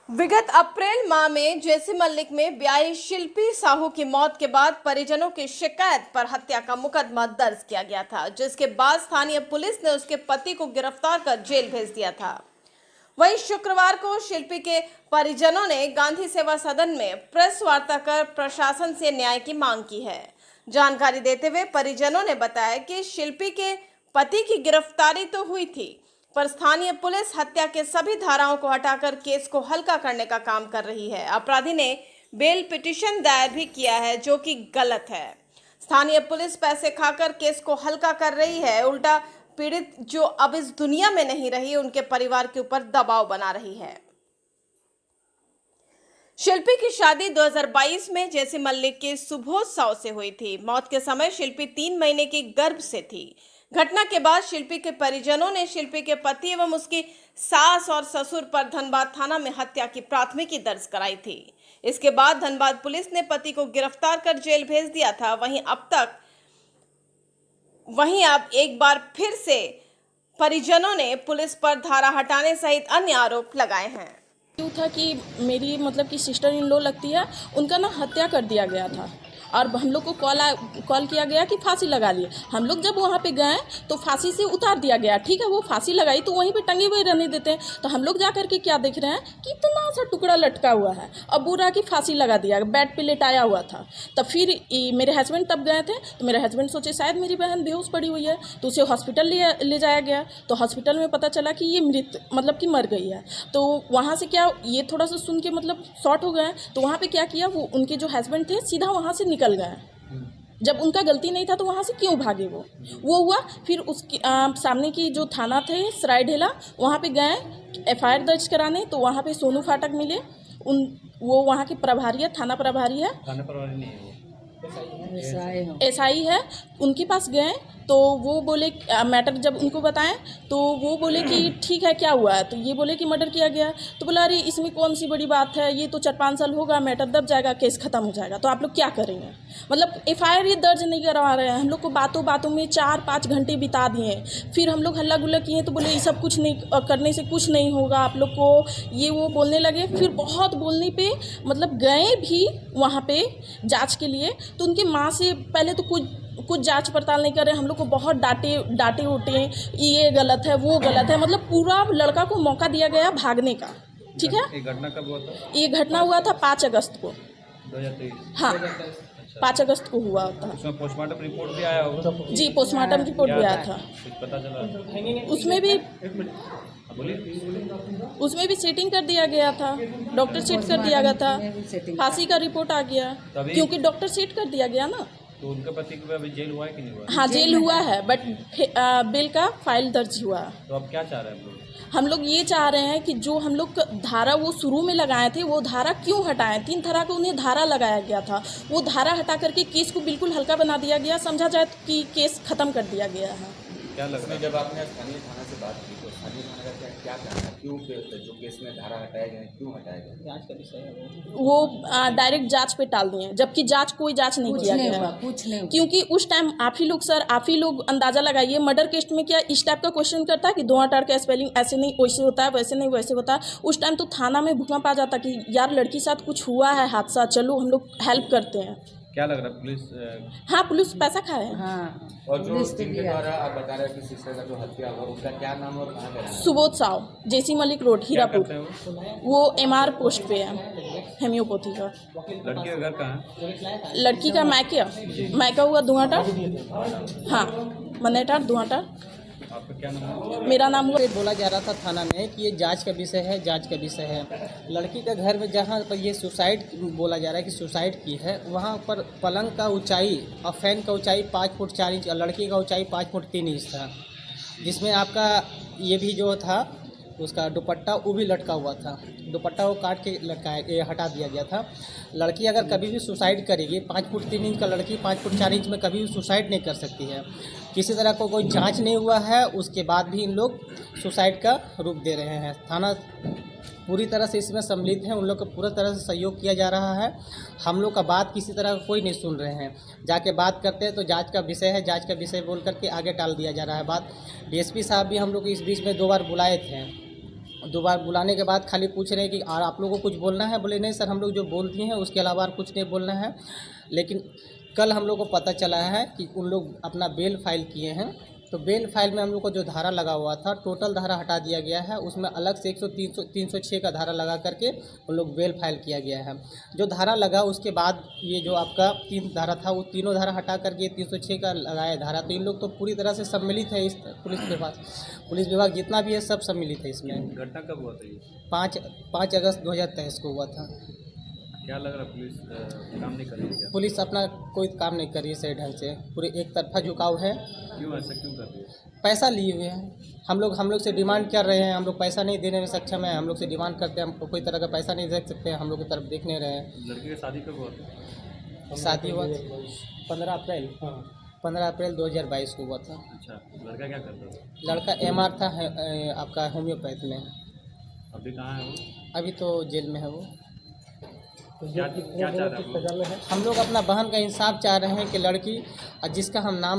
विगत अप्रैल माह में जैसी मलिक में ब्याही शिल्पी साहू की मौत के बाद परिजनों की शिकायत पर हत्या का मुकदमा दर्ज किया गया था, जिसके बाद स्थानीय पुलिस ने उसके पति को गिरफ्तार कर जेल भेज दिया था। वहीं शुक्रवार को शिल्पी के परिजनों ने गांधी सेवा सदन में प्रेस वार्ता कर प्रशासन से न्याय की मांग की है। जानकारी देते हुए परिजनों ने बताया कि शिल्पी के पति की गिरफ्तारी तो हुई थी, पर स्थानीय पुलिस हत्या के सभी धाराओं को हटाकर केस को हल्का करने का काम कर रही है। अपराधी ने बेल पिटीशन दायर भी किया है, जो कि गलत है। स्थानीय पुलिस पैसे खाकर केस को हल्का कर रही है, उल्टा पीड़ित जो अब इस दुनिया में नहीं रही, उनके परिवार के ऊपर दबाव बना रही है। शिल्पी की शादी 2022 में जैसी मलिक के सुबोध साव से हुई थी। मौत के समय शिल्पी 3 महीने की गर्भ से थी। घटना के बाद शिल्पी के परिजनों ने शिल्पी के पति एवं उसकी सास और ससुर पर धनबाद थाना में हत्या की प्राथमिकी दर्ज कराई थी। इसके बाद धनबाद पुलिस ने पति को गिरफ्तार कर जेल भेज दिया था। वहीं अब एक बार फिर से परिजनों ने पुलिस पर धारा हटाने सहित अन्य आरोप लगाए हैं। क्यों था कि मेरी मतलब कि सिस्टर इन लॉ लगती है, उनका ना हत्या कर दिया गया था और हम लोग को कॉल किया गया कि फांसी लगा लिए। हम लोग जब वहाँ पे गए तो फांसी से उतार दिया गया। ठीक है, वो फांसी लगाई तो वहीं पे टंगे हुए रहने देते हैं। तो हम लोग जा करके क्या देख रहे हैं कि इतना सा टुकड़ा लटका हुआ है। अब बुरा कि फांसी लगा दिया, बेड पे लेटाया हुआ था। तब फिर मेरे हस्बैंड तब गए थे तो मेरे हस्बैंड सोचे शायद मेरी बहन बेहोश पड़ी हुई है, तो उसे हॉस्पिटल ले जाया गया। तो हॉस्पिटल में पता चला कि ये मृत मतलब कि मर गई है। तो वहाँ से क्या ये थोड़ा सा सुन के मतलब शॉर्ट हो गए। तो वहाँ पे क्या किया, वो उनके जो हस्बैंड थे सीधा वहाँ से निकल गए। जब उनका गलती नहीं था तो वहाँ से क्यों भागे वो हुआ। फिर उसकी सामने की जो थाना थे सरायढेला, वहाँ पे गए FIR दर्ज कराने। तो वहाँ पे सोनू फाटक मिले, वो वहाँ के प्रभारी है, थाना प्रभारी है, SI है, उनके पास गए। तो वो बोले मैटर जब उनको बताएं तो वो बोले कि ठीक है क्या हुआ है। तो ये बोले कि मर्डर किया गया। तो बोला अरे इसमें कौन सी बड़ी बात है, ये तो 4-5 साल होगा, मैटर दब जाएगा, केस खत्म हो जाएगा। तो आप लोग क्या करेंगे, मतलब FIR ये दर्ज नहीं करवा रहे हैं। हम लोग को बातों में 4-5 घंटे बिता दिए। फिर हम लोग हल्ला गुल्ला किए तो बोले ये सब कुछ नहीं करने से कुछ नहीं होगा आप लोग को, ये वो बोलने लगे। फिर बहुत बोलने पे मतलब गए भी वहाँ पे जाँच के लिए। तो उनकी माँ से पहले तो कुछ जांच पड़ताल नहीं कर रहे। हम लोग को बहुत डांटे उठे, ये गलत है वो गलत है, मतलब पूरा लड़का को मौका दिया गया भागने का। ठीक है, ये घटना कब हुआ था? ये घटना हुआ था 5 अगस्त को। 2023? हाँ, 5 अगस्त को हुआ था। उसमें पोस्टमार्टम रिपोर्ट भी आया होगा? जी, पोस्टमार्टम रिपोर्ट भी आया था। कुछ पता चला? उसमें भी सीटिंग कर दिया गया था, डॉक्टर सीट कर दिया गया था, फांसी का रिपोर्ट आ गया क्योंकि डॉक्टर सीट कर दिया गया ना। तो उनके पति को अभी जेल हुआ है कि नहीं हुआ? हाँ, जेल हुआ है, बट बेल का फाइल दर्ज हुआ। तो अब क्या चाह रहे हैं हम लोग ये चाह रहे हैं कि जो हम लोग धारा वो शुरू में लगाए थे वो धारा क्यों हटाएं। 3 तरह का उन्हें धारा लगाया गया था, वो धारा हटा करके केस को बिल्कुल हल्का बना दिया गया, समझा जाए कि केस खत्म कर दिया गया है। क्या लग रहा है? जब आपने स्थानीय थाना से बात की तो स्थानीय थाना का क्या कहना है, क्यों जो केस में धारा हटाया गया, क्यों हटाया गया? जांच का विषय है वो डायरेक्ट जांच पे टाल दिए, जबकि कोई जांच नहीं किया गया, कुछ नहीं। क्योंकि उस टाइम आप ही लोग अंदाजा लगाइए, मर्डर केस में क्या इस टाइप का क्वेश्चन करता है कि धुआंटार का स्पेलिंग ऐसे नहीं वैसे होता है, वैसे नहीं वैसे होता है। उस टाइम तो थाना में भूकंप आ जाता कि यार लड़की साथ कुछ हुआ है हादसा, चलो हम लोग हेल्प करते हैं। क्या लग रहा है पुलिस? हाँ, पुलिस पैसा खाए है। हाँ, और जो जिनके द्वारा आप बता रहे हैं कि सिस्टर का जो हत्या हुआ उसका क्या नाम और कहाँ का? सुबोध साव, जैसी मलिक रोड, हीरापुर। करते हैं वो MR पोस्ट पे है, हेम्योपैथी का। लड़की का घर कहाँ है? लड़की का मायका हुआ धुआंटार। हाँ, मनेटार धुआंटार। आपका क्या नाम है? मेरा नाम हुआ। बोला जा रहा था थाना में कि ये जांच का विषय है, जांच का विषय है। लड़की का घर में जहां पर ये सुसाइड बोला जा रहा है कि सुसाइड की है, वहां पर पलंग का ऊंचाई और फैन का ऊंचाई 5 फुट 4 इंच और लड़की का ऊंचाई 5 फुट 3 इंच था, जिसमें आपका ये भी जो था उसका दुपट्टा वो भी लटका हुआ था। दुपट्टा वो काट के हटा दिया गया था। लड़की अगर कभी भी सुसाइड करेगी, 5 फुट 3 इंच का लड़की 5 फुट 4 इंच में कभी भी सुसाइड नहीं कर सकती है। किसी तरह को कोई जांच नहीं हुआ है, उसके बाद भी इन लोग सुसाइड का रूप दे रहे हैं। थाना पूरी तरह से इसमें सम्मिलित है, उन लोग को पूरी तरह से सहयोग किया जा रहा है। हम लोग का बात किसी तरह का कोई नहीं सुन रहे हैं। जाके बात करते हैं तो जांच का विषय है, जांच का विषय बोल करके आगे टाल दिया जा रहा है बात। DSP साहब भी हम लोग इस बीच में 2 बार बुलाए थे, दोबारा बुलाने के बाद खाली पूछ रहे हैं कि आप लोगों को कुछ बोलना है। बोले नहीं सर, हम लोग जो बोलती हैं उसके अलावा और कुछ नहीं बोलना है। लेकिन कल हम लोग को पता चला है कि उन लोग अपना बेल फाइल किए हैं। तो बेल फाइल में हम लोग को जो धारा लगा हुआ था, टोटल धारा हटा दिया गया है। उसमें अलग से 306 का धारा लगा करके उन लोग बेल फाइल किया गया है। जो धारा लगा उसके बाद ये जो आपका 3 धारा था, वो तीनों धारा हटा करके 306 का लगाया धारा। तो इन लोग तो पूरी तरह से सम्मिलित है इस पुलिस के पास। पुलिस विभाग जितना भी है सब सम्मिलित है इसमें। घटना कब हुआ था ये? 5 अगस्त 2023 को हुआ था। क्या लग रहा है पुलिस काम नहीं कर रही है क्या? पुलिस अपना कोई काम नहीं कर रही है सही ढंग से, पूरे एक तरफा झुकाव है। क्यों ऐसा क्यों कर रही है? पैसा लिए हुए हैं। हम लोग से डिमांड कर रहे हैं, हम लोग पैसा नहीं देने में सक्षम है। हम लोग से डिमांड करते हैं, हमको कोई तरह का पैसा नहीं दे सकते हैं। हम लोग की तरफ देख नहीं रहे हैं। लड़की की शादी कब हुआ था? शादी हुआ 15 अप्रैल 2022 को हुआ था। अच्छा, लड़का क्या करता था? लड़का MR था आपका होम्योपैथ में। अभी कहाँ है वो? अभी तो जेल में है वो। क्या चाह रहा है वो? हम लोग अपना बहन का इंसाफ चाह रहे हैं कि लड़की जिसका हम नाम